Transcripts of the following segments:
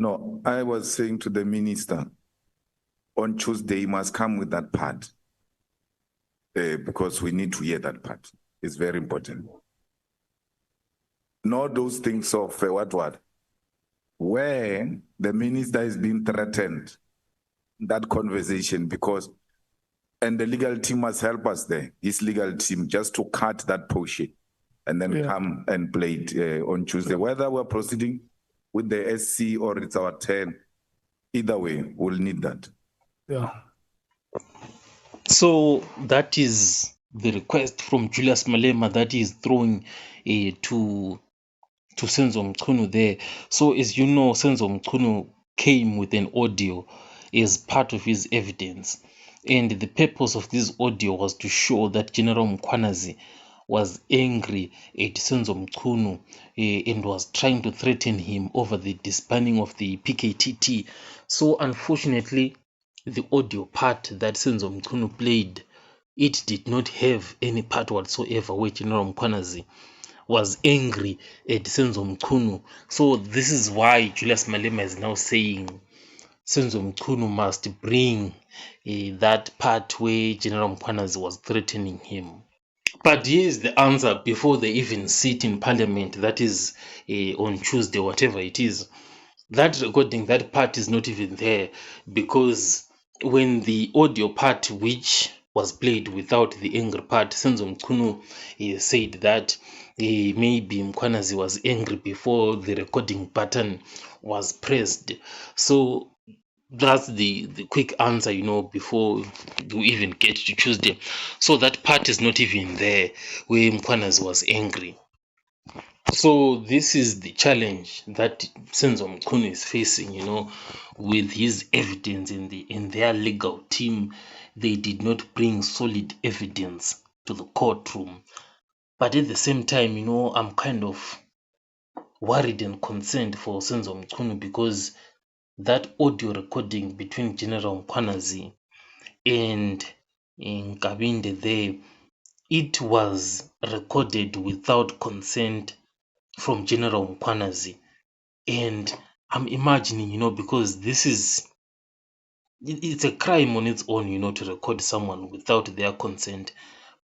No, I was saying to the minister, on Tuesday, he must come with that part because we need to hear that part. It's very important. Not those things of where the minister is being threatened, that conversation, because, and the legal team must help us there, his legal team, just to cut that portion and then come and play it on Tuesday. Whether we're proceeding with the SC or it's our turn, either way, we'll need that. Yeah. So that is the request from Julius Malema that is throwing to Senzo Mchunu there. So as you know, Senzo Mchunu came with an audio as part of his evidence. And the purpose of this audio was to show that General Mkhwanazi was angry at Senzo Mchunu and was trying to threaten him over the disbanding of the PKTT. So unfortunately, the audio part that Senzo Mchunu played, it did not have any part whatsoever where General Mkhwanazi was angry at Senzo Mchunu. So this is why Julius Malema is now saying Senzo Mchunu must bring that part where General Mkhwanazi was threatening him. But here is the answer before they even sit in parliament, that is on Tuesday, whatever it is. That recording, that part is not even there, because when the audio part which was played without the angry part, Senzo Mchunu said that maybe Mkhwanazi was angry before the recording button was pressed. So that's the quick answer, before you even get to Tuesday. So that part is not even there where Mkhwanazi was angry. So this is the challenge that Senzo Mchunu is facing, with his evidence in their legal team. They did not bring solid evidence to the courtroom. But at the same time, I'm kind of worried and concerned for Senzo Mchunu, because that audio recording between General Mkhwanazi and Nkabinde there, it was recorded without consent from General Mkhwanazi. And I'm imagining, because it's a crime on its own, to record someone without their consent.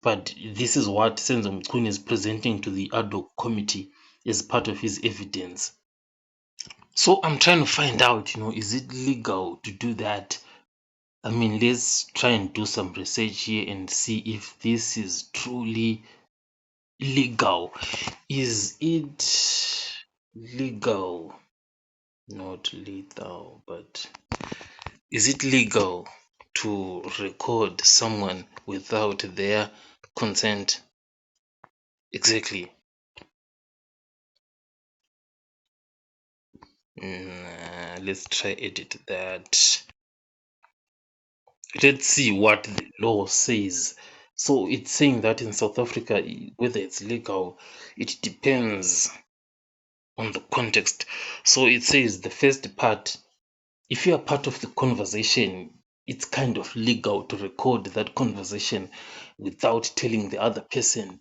But this is what Senzo Mchunu is presenting to the ad hoc committee as part of his evidence. So I'm trying to find out, is it legal to do that? I mean, let's try and do some research here and see if this is truly legal. Is it legal? Not lethal, but is it legal to record someone without their consent? Exactly. Let's try edit that. Let's see what the law says. So it's saying that in South Africa, whether it's legal, it depends on the context. So it says the first part, if you are part of the conversation, it's kind of legal to record that conversation without telling the other person.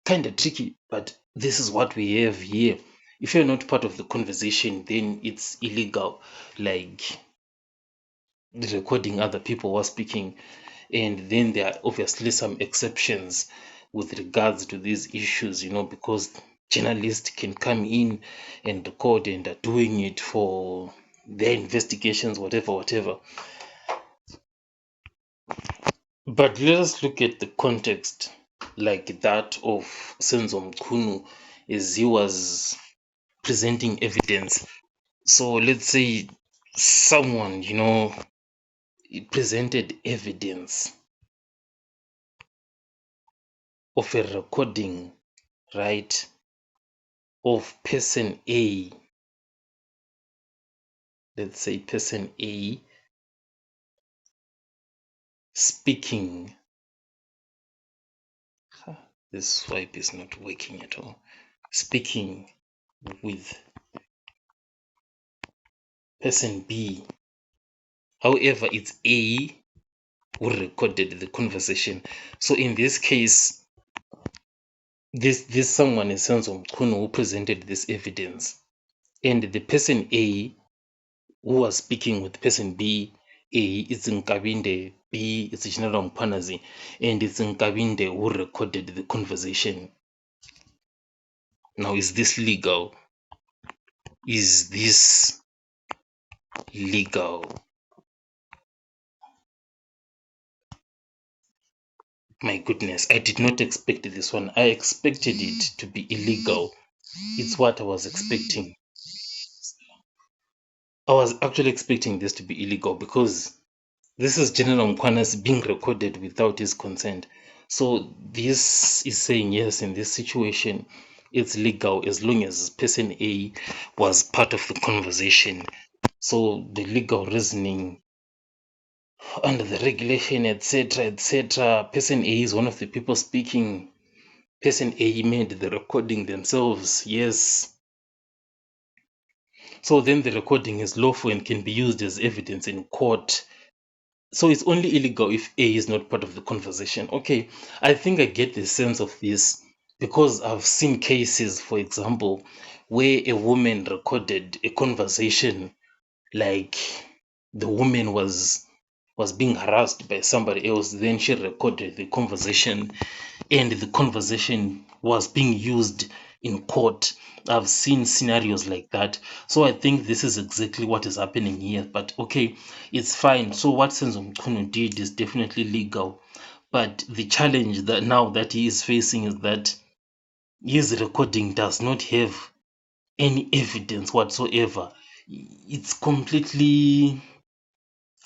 Kind of tricky, but this is what we have here. If you're not part of the conversation, then it's illegal, like recording other people while speaking. And then there are obviously some exceptions with regards to these issues, because journalists can come in and record and are doing it for their investigations, whatever. But let us look at the context like that of Senzo Mchunu as he was presenting evidence. So let's say someone, presented evidence of a recording, right, of person A. Let's say person A speaking. This swipe is not working at all. Speaking with person B. However, it's A who recorded the conversation. So in this case, this someone is Senzo Mchunu who presented this evidence. And the person A who was speaking with person B. A, it's Nkabinde. B, it's General Mkhwanazi. And it's Nkabinde who recorded the conversation. Now, is this legal? Is this legal? My goodness, I did not expect this one. I expected it to be illegal. It's what I was expecting. I was actually expecting this to be illegal because this is General Mkhwanazi being recorded without his consent. So this is saying yes, in this situation, it's legal as long as person A was part of the conversation. So the legal reasoning under the regulation, etc., person A is one of the people speaking. Person A made the recording themselves. Yes. So then the recording is lawful and can be used as evidence in court. So it's only illegal if A is not part of the conversation. Okay, I think I get the sense of this because I've seen cases, for example, where a woman recorded a conversation, like the woman was being harassed by somebody else. Then she recorded the conversation, and the conversation was being used in court. I've seen scenarios like that. So I think this is exactly what is happening here. But okay, it's fine. So what Senzo Mchunu did is definitely legal. But the challenge that now that he is facing is that his recording does not have any evidence whatsoever. It's completely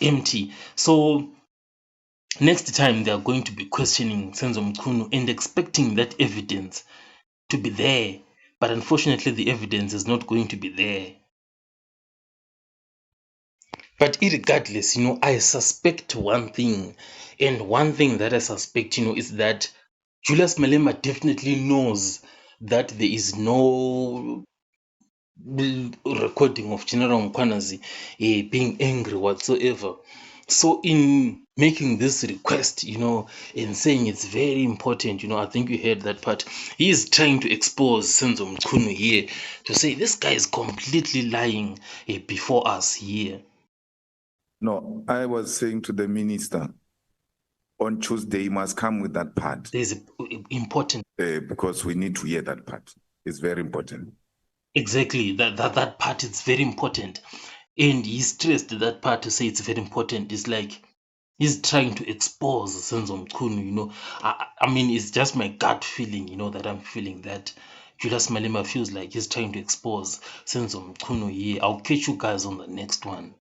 empty. So next time they are going to be questioning Senzo Mchunu and expecting that evidence to be there, but unfortunately the evidence is not going to be there. But irregardless, I suspect one thing, and one thing that I suspect, is that Julius Malema definitely knows that there is no recording of General Mkhwanazi being angry whatsoever. So in making this request, and saying it's very important, I think you heard that part. He is trying to expose Senzo Mchunu here to say this guy is completely lying before us here. No, I was saying to the minister, on Tuesday, he must come with that part. There's important. Because we need to hear that part. It's very important. Exactly, that part is very important. And he stressed that part to say it's very important. It's like he's trying to expose Senzo Mchunu, I mean, it's just my gut feeling, that I'm feeling that Julius Malema feels like he's trying to expose Senzo Mchunu here. I'll catch you guys on the next one.